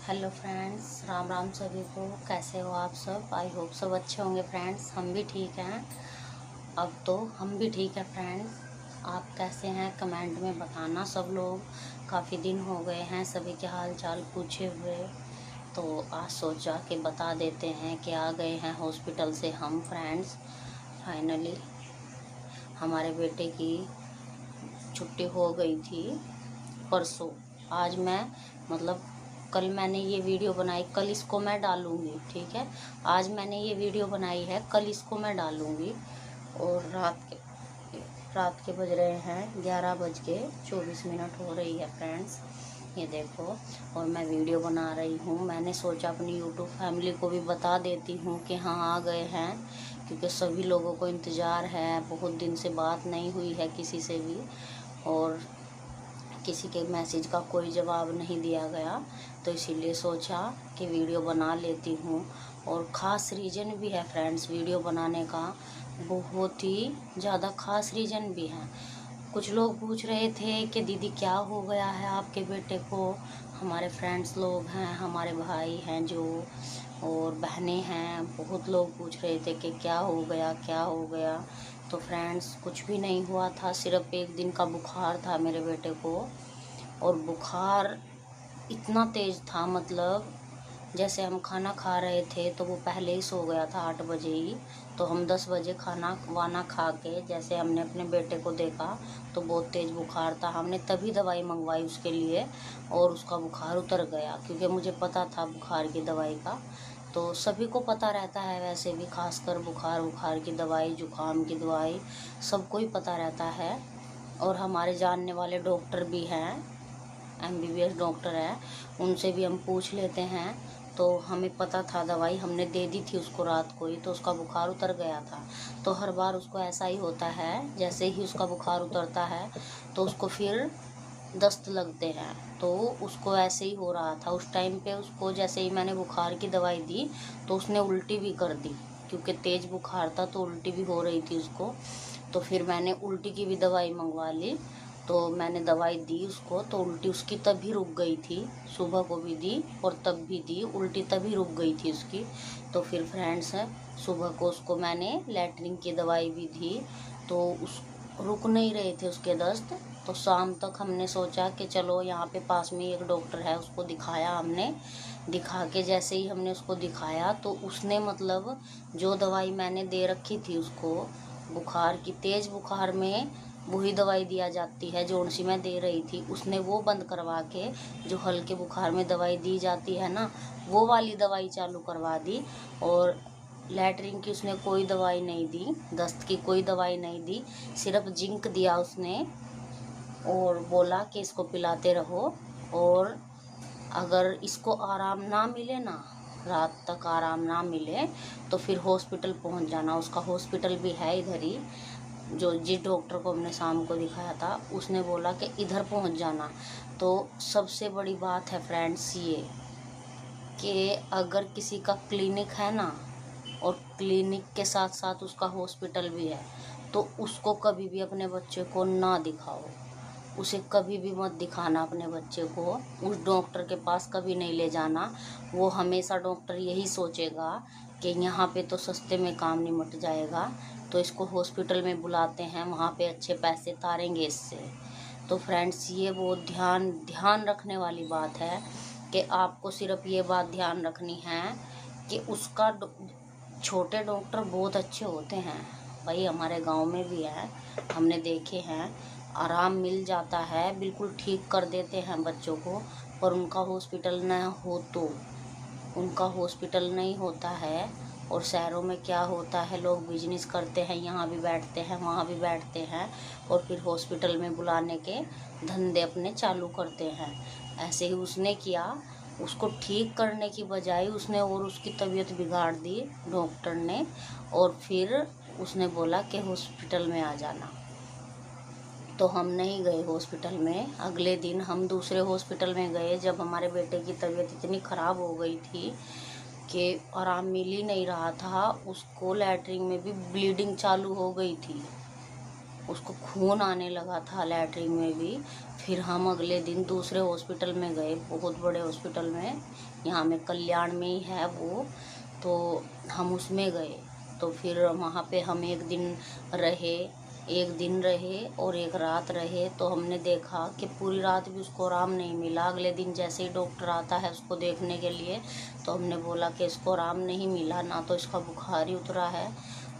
Hello friends, Ram Ram सभी को। कैसे हो आप सब? आई होप सब अच्छे होंगे फ्रेंड्स। हम भी ठीक हैं। अब तो हम भी ठीक है फ्रेंड्स। आप कैसे हैं कमेंट में बताना सब लोग। काफ़ी दिन हो गए हैं सभी के हाल चाल पूछे हुए, तो आज सोचा कि बता देते हैं कि आ गए हैं हॉस्पिटल से हम फ्रेंड्स। फाइनली हमारे बेटे की छुट्टी हो गई थी परसों। आज मैं मतलब कल मैंने ये वीडियो बनाई, कल इसको मैं डालूँगी, ठीक है। आज मैंने ये वीडियो बनाई है, कल इसको मैं डालूँगी। और रात के बज रहे हैं 11:24 हो रही है फ्रेंड्स, ये देखो। और मैं वीडियो बना रही हूँ। मैंने सोचा अपनी यूट्यूब फैमिली को भी बता देती हूँ कि हाँ आ गए हैं, क्योंकि सभी लोगों को इंतज़ार है। बहुत दिन से बात नहीं हुई है किसी से भी, और किसी के मैसेज का कोई जवाब नहीं दिया गया, तो इसीलिए सोचा कि वीडियो बना लेती हूँ। और ख़ास रीज़न भी है फ्रेंड्स वीडियो बनाने का, बहुत ही ज़्यादा ख़ास रीज़न भी है। कुछ लोग पूछ रहे थे कि दीदी क्या हो गया है आपके बेटे को। हमारे फ्रेंड्स लोग हैं, हमारे भाई हैं जो, और बहनें हैं, बहुत लोग पूछ रहे थे कि क्या हो गया क्या हो गया। तो फ्रेंड्स कुछ भी नहीं हुआ था, सिर्फ 1 दिन का बुखार था मेरे बेटे को। और बुखार इतना तेज़ था, मतलब जैसे हम खाना खा रहे थे तो वो पहले ही सो गया था 8 बजे ही। तो हम 10 बजे खाना वाना खा के जैसे हमने अपने बेटे को देखा तो बहुत तेज़ बुखार था। हमने तभी दवाई मंगवाई उसके लिए और उसका बुखार उतर गया, क्योंकि मुझे पता था बुखार की दवाई का। तो सभी को पता रहता है वैसे भी, खासकर बुखार की दवाई, जुकाम की दवाई सबको ही पता रहता है। और हमारे जानने वाले डॉक्टर भी हैं, MBBS डॉक्टर है, उनसे भी हम पूछ लेते हैं। तो हमें पता था, दवाई हमने दे दी थी उसको रात को ही, तो उसका बुखार उतर गया था। तो हर बार उसको ऐसा ही होता है, जैसे ही उसका बुखार उतरता है तो उसको फिर दस्त लगते हैं। तो उसको ऐसे ही हो रहा था उस टाइम पे। उसको जैसे ही मैंने बुखार की दवाई दी तो उसने उल्टी भी कर दी, क्योंकि तेज़ बुखार था तो उल्टी भी हो रही थी उसको। तो फिर मैंने उल्टी की भी दवाई मंगवा ली। तो मैंने दवाई दी उसको, तो उल्टी उसकी तभी रुक गई थी। सुबह को भी दी और तब भी दी, उल्टी तभी रुक गई थी उसकी। तो फिर फ्रेंड्स सुबह को उसको मैंने लैट्रिन की दवाई भी दी, तो उस रुक नहीं रहे थे उसके दस्त। तो शाम तक हमने सोचा कि चलो यहाँ पे पास में एक डॉक्टर है, उसको दिखाया हमने। दिखा के जैसे ही हमने उसको दिखाया तो उसने मतलब जो दवाई मैंने दे रखी थी उसको बुखार की, तेज़ बुखार में वही दवाई दिया जाती है जो उनसी मैं दे रही थी, उसने वो बंद करवा के जो हल्के बुखार में दवाई दी जाती है ना, वो वाली दवाई चालू करवा दी। और लैट्रिन की उसने कोई दवाई नहीं दी, दस्त की कोई दवाई नहीं दी, सिर्फ जिंक दिया उसने। और बोला कि इसको पिलाते रहो, और अगर इसको आराम ना मिले ना, रात तक आराम ना मिले, तो फिर हॉस्पिटल पहुंच जाना। उसका हॉस्पिटल भी है इधर ही, जो जिस डॉक्टर को हमने शाम को दिखाया था उसने बोला कि इधर पहुंच जाना। तो सबसे बड़ी बात है फ्रेंड्स ये, कि अगर किसी का क्लिनिक है ना, और क्लिनिक के साथ साथ उसका हॉस्पिटल भी है, तो उसको कभी भी अपने बच्चे को ना दिखाओ। उसे कभी भी मत दिखाना अपने बच्चे को, उस डॉक्टर के पास कभी नहीं ले जाना। वो हमेशा डॉक्टर यही सोचेगा कि यहाँ पे तो सस्ते में काम निमट जाएगा, तो इसको हॉस्पिटल में बुलाते हैं, वहाँ पे अच्छे पैसे तारेंगे इससे। तो फ्रेंड्स ये वो ध्यान ध्यान रखने वाली बात है, कि आपको सिर्फ ये बात ध्यान रखनी है कि उसका छोटे डॉक्टर बहुत अच्छे होते हैं भाई, हमारे गांव में भी है, हमने देखे हैं। आराम मिल जाता है, बिल्कुल ठीक कर देते हैं बच्चों को। पर उनका हॉस्पिटल न हो तो, उनका हॉस्पिटल नहीं होता है। और शहरों में क्या होता है, लोग बिजनेस करते हैं, यहाँ भी बैठते हैं वहाँ भी बैठते हैं, और फिर हॉस्पिटल में बुलाने के धंधे अपने चालू करते हैं। ऐसे ही उसने किया, उसको ठीक करने की बजाय उसने और उसकी तबीयत बिगाड़ दी डॉक्टर ने। और फिर उसने बोला कि हॉस्पिटल में आ जाना। तो हम नहीं गए हॉस्पिटल में। अगले दिन हम दूसरे हॉस्पिटल में गए, जब हमारे बेटे की तबीयत इतनी ख़राब हो गई थी कि आराम मिल ही नहीं रहा था, उसको लैट्रिन में भी ब्लीडिंग चालू हो गई थी। उसको खून आने लगा था लैट्रिन में भी। फिर हम अगले दिन दूसरे हॉस्पिटल में गए, बहुत बड़े हॉस्पिटल में, यहाँ में कल्याण में ही है वो, तो हम उसमें गए। तो फिर वहाँ पे हम एक दिन रहे और एक रात रहे। तो हमने देखा कि पूरी रात भी उसको आराम नहीं मिला। अगले दिन जैसे ही डॉक्टर आता है उसको देखने के लिए, तो हमने बोला कि इसको आराम नहीं मिला, ना तो इसका बुखार ही उतरा है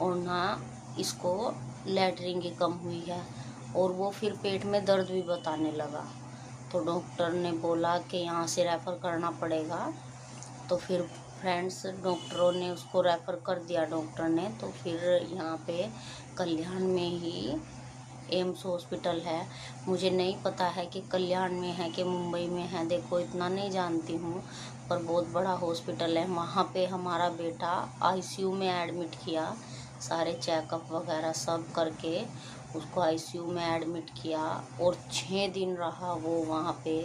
और ना इसको लैट्रिन की कम हुई है, और वो फिर पेट में दर्द भी बताने लगा। तो डॉक्टर ने बोला कि यहाँ से रेफ़र करना पड़ेगा। तो फिर फ्रेंड्स डॉक्टरों ने उसको रेफ़र कर दिया डॉक्टर ने। तो फिर यहाँ पे कल्याण में ही एम्स हॉस्पिटल है। मुझे नहीं पता है कि कल्याण में है कि मुंबई में है, देखो इतना नहीं जानती हूँ, पर बहुत बड़ा हॉस्पिटल है। वहाँ पे हमारा बेटा आईसीयू में एडमिट किया, सारे चेकअप वगैरह सब करके उसको आईसीयू में एडमिट किया, और 6 दिन रहा वो वहाँ पे।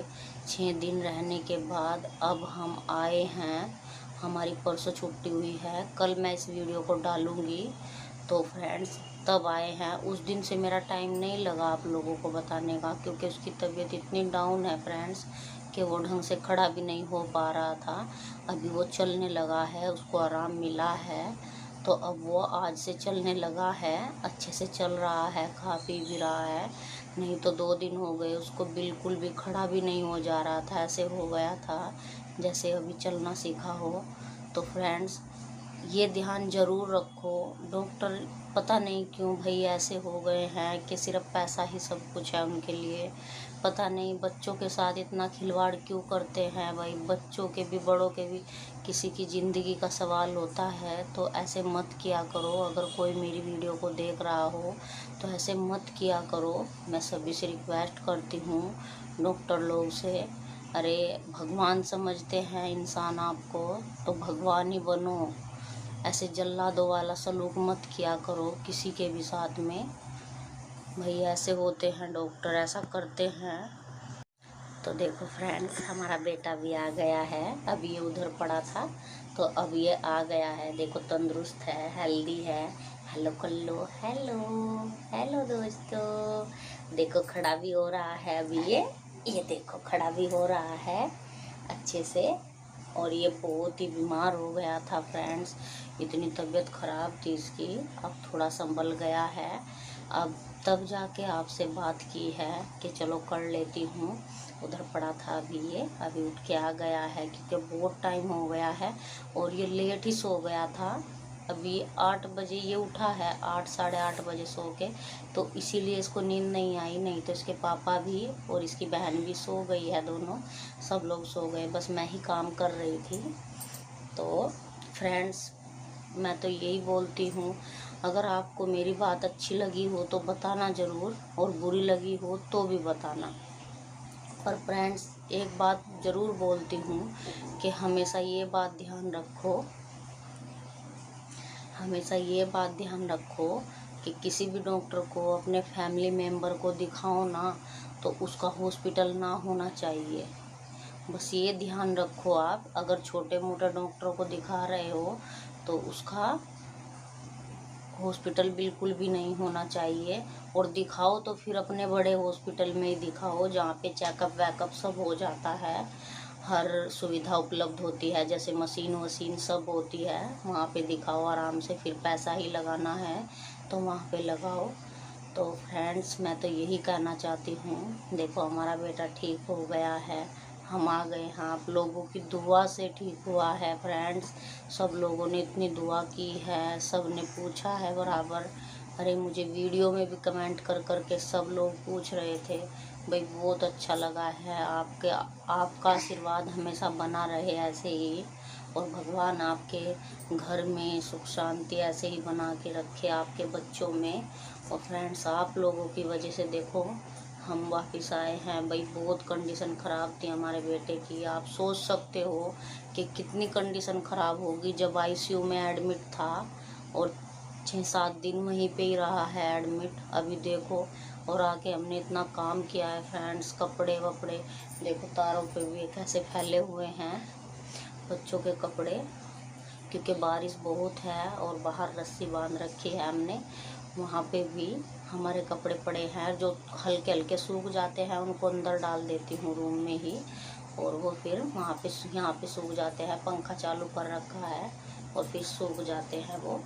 6 दिन रहने के बाद अब हम आए हैं, हमारी परसों छुट्टी हुई है, कल मैं इस वीडियो को डालूँगी। तो फ्रेंड्स तब आए हैं, उस दिन से मेरा टाइम नहीं लगा आप लोगों को बताने का, क्योंकि उसकी तबीयत इतनी डाउन है फ्रेंड्स कि वो ढंग से खड़ा भी नहीं हो पा रहा था। अभी वो चलने लगा है, उसको आराम मिला है, तो अब वो आज से चलने लगा है, अच्छे से चल रहा है, खा पी भी रहा है। नहीं तो 2 दिन हो गए उसको बिल्कुल भी खड़ा भी नहीं हो जा रहा था, ऐसे हो गया था जैसे अभी चलना सीखा हो। तो फ्रेंड्स ये ध्यान ज़रूर रखो, डॉक्टर पता नहीं क्यों भाई ऐसे हो गए हैं कि सिर्फ पैसा ही सब कुछ है उनके लिए। पता नहीं बच्चों के साथ इतना खिलवाड़ क्यों करते हैं भाई, बच्चों के भी बड़ों के भी किसी की ज़िंदगी का सवाल होता है, तो ऐसे मत किया करो। अगर कोई मेरी वीडियो को देख रहा हो तो ऐसे मत किया करो, मैं सभी से रिक्वेस्ट करती हूँ, डॉक्टर लोग से। अरे भगवान समझते हैं इंसान आपको, तो भगवान ही बनो, ऐसे जल्लादों वाला सलूक मत किया करो किसी के भी साथ में। भाई ऐसे होते हैं डॉक्टर, ऐसा करते हैं। तो देखो फ्रेंड्स हमारा बेटा भी आ गया है, अभी ये उधर पड़ा था तो अब ये आ गया है। देखो तंदुरुस्त है, हेल्दी है। हेलो कल्लो, हेलो हेलो दोस्तों। देखो खड़ा भी हो रहा है अभी ये देखो खड़ा भी हो रहा है अच्छे से। और ये बहुत ही बीमार हो गया था फ्रेंड्स, इतनी तबीयत ख़राब थी इसकी, अब थोड़ा संभल गया है। अब तब जाके आपसे बात की है कि चलो कर लेती हूँ। उधर पड़ा था अभी उठ के आ गया है, क्योंकि बहुत टाइम हो गया है और ये लेट ही सो गया था। अभी 8 बजे ये उठा है, 8 साढ़े 8 बजे सो के, तो इसीलिए इसको नींद नहीं आई। नहीं तो इसके पापा भी और इसकी बहन भी सो गई है, दोनों सब लोग सो गए, बस मैं ही काम कर रही थी। तो फ्रेंड्स मैं तो यही बोलती हूँ, अगर आपको मेरी बात अच्छी लगी हो तो बताना ज़रूर, और बुरी लगी हो तो भी बताना। पर फ्रेंड्स एक बात ज़रूर बोलती हूँ कि हमेशा ये बात ध्यान रखो, हमेशा ये बात ध्यान रखो कि किसी भी डॉक्टर को अपने फैमिली मेम्बर को दिखाओ ना, तो उसका हॉस्पिटल ना होना चाहिए। बस ये ध्यान रखो आप, अगर छोटे मोटे डॉक्टरों को दिखा रहे हो तो उसका हॉस्पिटल बिल्कुल भी नहीं होना चाहिए। और दिखाओ तो फिर अपने बड़े हॉस्पिटल में ही दिखाओ, जहाँ पे चेकअप वैकअप सब हो जाता है, हर सुविधा उपलब्ध होती है, जैसे मशीन वशीन सब होती है, वहाँ पे दिखाओ आराम से। फिर पैसा ही लगाना है तो वहाँ पे लगाओ। तो फ्रेंड्स मैं तो यही कहना चाहती हूँ, देखो हमारा बेटा ठीक हो गया है, हम आ गए हैं, आप लोगों की दुआ से ठीक हुआ है फ्रेंड्स। सब लोगों ने इतनी दुआ की है, सब ने पूछा है बराबर। अरे मुझे वीडियो में भी कमेंट कर कर के सब लोग पूछ रहे थे, भाई बहुत अच्छा लगा है, आपका आशीर्वाद हमेशा बना रहे ऐसे ही, और भगवान आपके घर में सुख शांति ऐसे ही बना के रखे आपके बच्चों में। और फ्रेंड्स आप लोगों की वजह से देखो हम वापस आए हैं। भाई बहुत कंडीशन ख़राब थी हमारे बेटे की, आप सोच सकते हो कि कितनी कंडीशन ख़राब होगी जब आईसीयू में एडमिट था, और 6-7 दिन वहीं पे ही रहा है एडमिट। अभी देखो, और आके हमने इतना काम किया है फ्रेंड्स, कपड़े वपड़े देखो तारों पे भी कैसे फैले हुए हैं बच्चों के कपड़े, क्योंकि बारिश बहुत है और बाहर रस्सी बांध रखी है हमने, वहाँ पे भी हमारे कपड़े पड़े हैं जो हल्के हल्के सूख जाते हैं, उनको अंदर डाल देती हूँ रूम में ही, और वो फिर वहाँ पे यहाँ पे सूख जाते हैं। पंखा चालू कर रखा है और फिर सूख जाते हैं वो।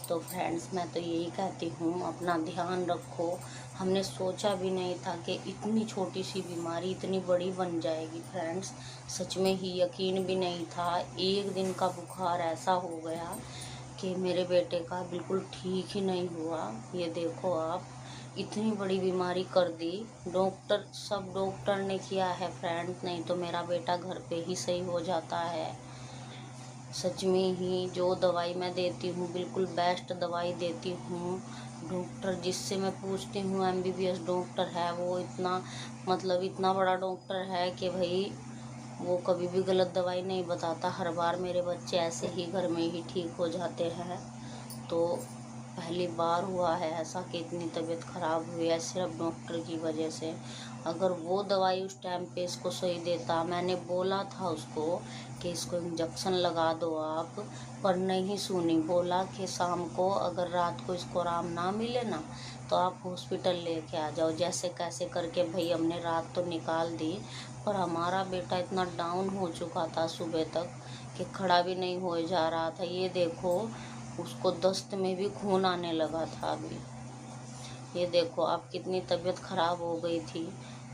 तो फ्रेंड्स, मैं तो यही कहती हूँ, अपना ध्यान रखो। हमने सोचा भी नहीं था कि इतनी छोटी सी बीमारी इतनी बड़ी बन जाएगी फ्रेंड्स। सच में ही यकीन भी नहीं था। एक दिन का बुखार ऐसा हो गया कि मेरे बेटे का बिल्कुल ठीक ही नहीं हुआ। ये देखो आप, इतनी बड़ी बीमारी कर दी। सब डॉक्टर ने किया है फ्रेंड्स, नहीं तो मेरा बेटा घर पे ही सही हो जाता है। सच में ही जो दवाई मैं देती हूँ बिल्कुल बेस्ट दवाई देती हूँ। डॉक्टर जिससे मैं पूछती हूँ MBBS डॉक्टर है, वो इतना बड़ा डॉक्टर है कि भाई वो कभी भी गलत दवाई नहीं बताता। हर बार मेरे बच्चे ऐसे ही घर में ही ठीक हो जाते हैं। तो पहली बार हुआ है ऐसा कि इतनी तबीयत ख़राब हुई है सिर्फ डॉक्टर की वजह से। अगर वो दवाई उस टाइम पे इसको सही देता, मैंने बोला था उसको कि इसको इंजेक्शन लगा दो आप, पर नहीं सुनी। बोला कि शाम को अगर रात को इसको आराम ना मिले ना तो आप हॉस्पिटल लेके आ जाओ। जैसे कैसे करके भाई हमने रात तो निकाल दी, पर हमारा बेटा इतना डाउन हो चुका था सुबह तक कि खड़ा भी नहीं हो जा रहा था। ये देखो, उसको दस्त में भी खून आने लगा था अभी। ये देखो आप, कितनी तबीयत ख़राब हो गई थी।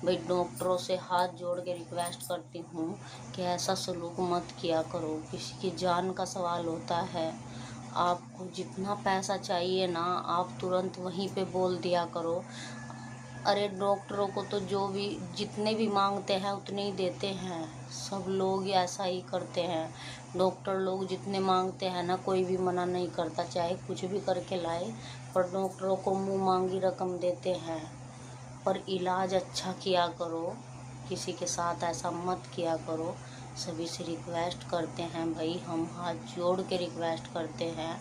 भाई डॉक्टरों से हाथ जोड़ के रिक्वेस्ट करती हूँ कि ऐसा सलूक मत किया करो, किसी की जान का सवाल होता है। आपको जितना पैसा चाहिए ना, आप तुरंत वहीं पे बोल दिया करो। अरे डॉक्टरों को तो जितने भी मांगते हैं उतने ही देते हैं। सब लोग ऐसा ही करते हैं। डॉक्टर लोग जितने मांगते हैं ना, कोई भी मना नहीं करता, चाहे कुछ भी करके लाए, पर डॉक्टरों को मुंह मांगी रकम देते हैं। पर इलाज अच्छा किया करो, किसी के साथ ऐसा मत किया करो। सभी से रिक्वेस्ट करते हैं भाई, हम हाथ जोड़ के रिक्वेस्ट करते हैं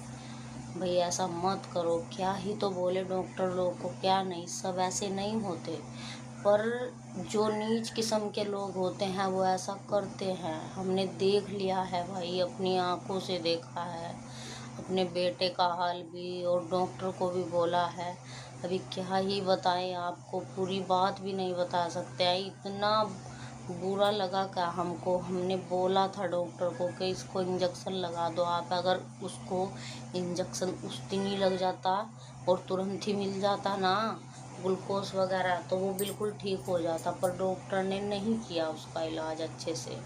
भाई, ऐसा मत करो। क्या ही तो बोले डॉक्टर लोग को, क्या नहीं, सब ऐसे नहीं होते। पर जो नीच किस्म के लोग होते हैं वो ऐसा करते हैं। हमने देख लिया है भाई, अपनी आंखों से देखा है। अपने बेटे का हाल भी और डॉक्टर को भी बोला है। अभी क्या ही बताएं आपको, पूरी बात भी नहीं बता सकते हैं। इतना बुरा लगा क्या हमको। हमने बोला था डॉक्टर को कि इसको इंजेक्शन लगा दो आप। अगर उसको इंजेक्शन उस दिन ही लग जाता और तुरंत ही मिल जाता ना ग्लूकोज वगैरह, तो वो बिल्कुल ठीक हो जाता। पर डॉक्टर ने नहीं किया उसका इलाज अच्छे से।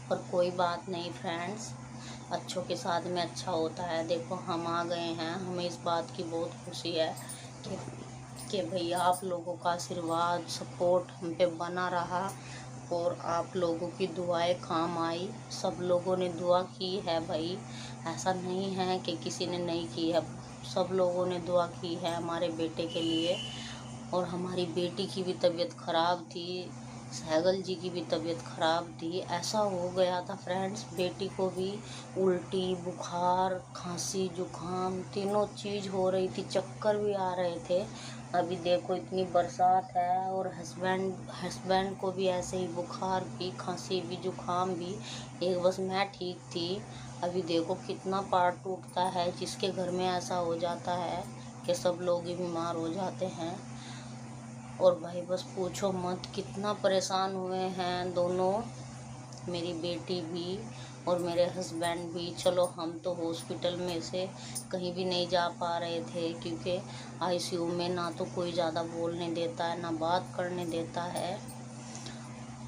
पर कोई बात नहीं फ्रेंड्स, अच्छों के साथ में अच्छा होता है। देखो हम आ गए हैं, हमें इस बात की बहुत खुशी है कि भैया आप लोगों का आशीर्वाद सपोर्ट हम पे बना रहा और आप लोगों की दुआएं काम आई। सब लोगों ने दुआ की है भाई, ऐसा नहीं है कि किसी ने नहीं की है। सब लोगों ने दुआ की है हमारे बेटे के लिए। और हमारी बेटी की भी तबीयत ख़राब थी, सहगल जी की भी तबीयत ख़राब थी। ऐसा हो गया था फ्रेंड्स, बेटी को भी उल्टी, बुखार, खांसी, जुकाम तीनों चीज़ हो रही थी, चक्कर भी आ रहे थे। अभी देखो इतनी बरसात है और हस्बैंड को भी ऐसे ही बुखार भी, खांसी भी, जुकाम भी। एक बस मैं ठीक थी। अभी देखो कितना पार टूटता है, जिसके घर में ऐसा हो जाता है कि सब लोग ही बीमार हो जाते हैं। और भाई बस पूछो मत, कितना परेशान हुए हैं दोनों, मेरी बेटी भी और मेरे हस्बैंड भी। चलो हम तो हॉस्पिटल में से कहीं भी नहीं जा पा रहे थे, क्योंकि ICU में ना तो कोई ज़्यादा बोलने देता है ना बात करने देता है।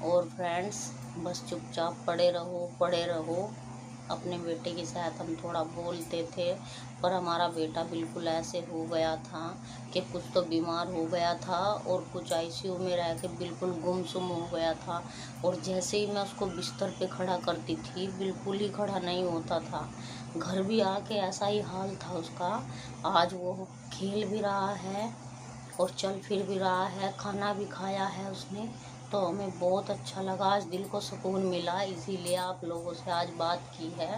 और फ्रेंड्स बस चुपचाप पड़े रहो। अपने बेटे के साथ हम थोड़ा बोलते थे, पर हमारा बेटा बिल्कुल ऐसे हो गया था कि कुछ तो बीमार हो गया था और कुछ ICU में रह के बिल्कुल गुमसुम हो गया था। और जैसे ही मैं उसको बिस्तर पे खड़ा करती थी, बिल्कुल ही खड़ा नहीं होता था। घर भी आके ऐसा ही हाल था उसका। आज वो खेल भी रहा है और चल फिर भी रहा है, खाना भी खाया है उसने। तो हमें बहुत अच्छा लगा, आज दिल को सुकून मिला, इसीलिए आप लोगों से आज बात की है।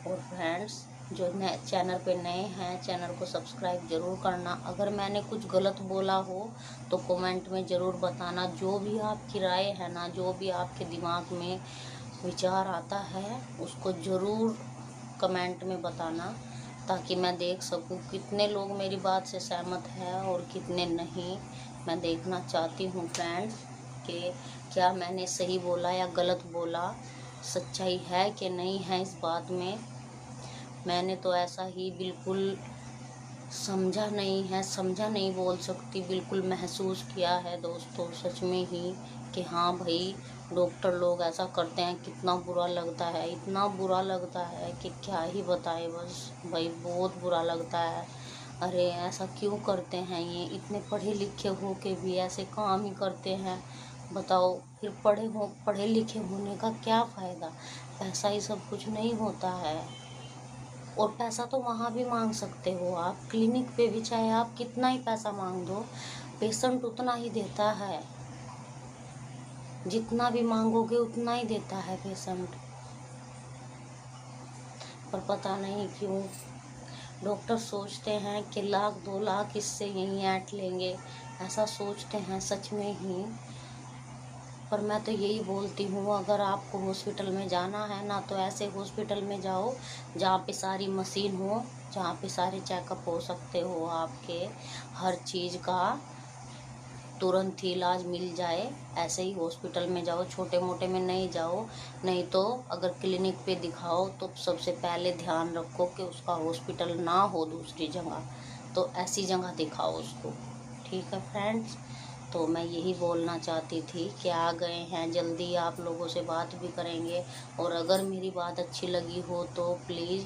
और फ्रेंड्स जो नए चैनल पे नए हैं, चैनल को सब्सक्राइब ज़रूर करना। अगर मैंने कुछ गलत बोला हो तो कमेंट में ज़रूर बताना। जो भी आपकी राय है ना, जो भी आपके दिमाग में विचार आता है, उसको ज़रूर कमेंट में बताना। ताकि मैं देख सकूं कितने लोग मेरी बात से सहमत हैं और कितने नहीं। मैं देखना चाहती हूँ फ्रेंड्स कि क्या मैंने सही बोला या गलत बोला, सच्चाई है कि नहीं है इस बात में। मैंने तो ऐसा ही बिल्कुल समझा नहीं बोल सकती, बिल्कुल महसूस किया है दोस्तों सच में ही कि हाँ भाई डॉक्टर लोग ऐसा करते हैं। कितना बुरा लगता है, इतना बुरा लगता है कि क्या ही बताए बस भाई, बहुत बुरा लगता है। अरे ऐसा क्यों करते हैं, ये इतने पढ़े लिखे हो के भी ऐसे काम ही करते हैं। बताओ फिर पढ़े लिखे होने का क्या फ़ायदा, पैसा ही सब कुछ नहीं होता है। और पैसा तो वहाँ भी मांग सकते हो आप, क्लिनिक पे भी चाहे आप कितना ही पैसा मांग दो, पेशेंट उतना ही देता है। जितना भी मांगोगे उतना ही देता है पेशेंट। पर पता नहीं क्यों डॉक्टर सोचते हैं कि 1 लाख 2 लाख इससे यहीं ऐंठ लेंगे, ऐसा सोचते हैं सच में ही। पर मैं तो यही बोलती हूँ, अगर आपको हॉस्पिटल में जाना है ना तो ऐसे हॉस्पिटल में जाओ जहाँ पे सारी मशीन हो, जहाँ पे सारे चेकअप हो सकते हो आपके, हर चीज़ का तुरंत ही इलाज मिल जाए। ऐसे ही हॉस्पिटल में जाओ, छोटे मोटे में नहीं जाओ। नहीं तो अगर क्लिनिक पे दिखाओ तो सबसे पहले ध्यान रखो कि उसका हॉस्पिटल ना हो दूसरी जगह, तो ऐसी जगह दिखाओ उसको। ठीक है फ्रेंड्स, तो मैं यही बोलना चाहती थी कि आ गए हैं, जल्दी आप लोगों से बात भी करेंगे। और अगर मेरी बात अच्छी लगी हो तो प्लीज़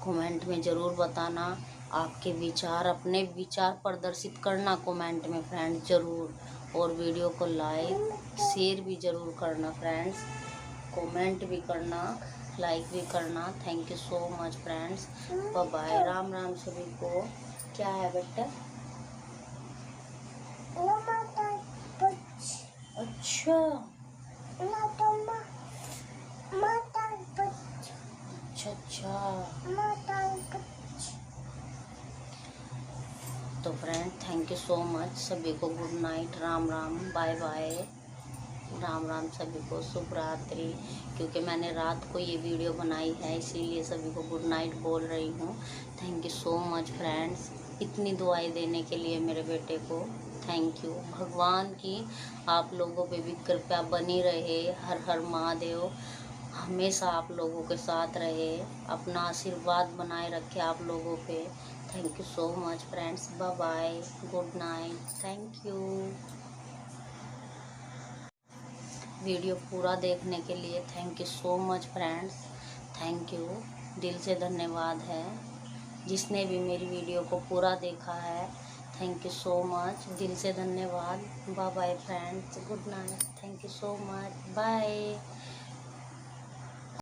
कमेंट में ज़रूर बताना आपके विचार, अपने विचार प्रदर्शित करना कमेंट में फ्रेंड्स ज़रूर। और वीडियो को लाइक शेयर भी ज़रूर करना फ्रेंड्स, कमेंट भी करना, लाइक भी करना। Thank you so much friends, bye bye, Ram Ram सभी को। क्या है बेटा? अच्छा अच्छा। तो friend thank you so much, सभी को good night, Ram Ram, bye bye, Ram Ram सभी को, शुभ रात्रि। क्योंकि मैंने रात को ये वीडियो बनाई है इसीलिए सभी को गुड नाइट बोल रही हूँ। Thank you so much friends, इतनी दुआएं देने के लिए मेरे बेटे को। Thank you. भगवान की आप लोगों पे भी कृपा बनी रहे। हर हर महादेव हमेशा आप लोगों के साथ रहे, अपना आशीर्वाद बनाए रखे आप लोगों पे। Thank you so much friends, bye bye, good night, thank you. Video पूरा देखने के लिए thank you so much friends, thank you, दिल से धन्यवाद है जिसने भी मेरी वीडियो को पूरा देखा है। थैंक यू सो मच, दिल से धन्यवाद। Bye bye friends, good night, thank you so much, bye.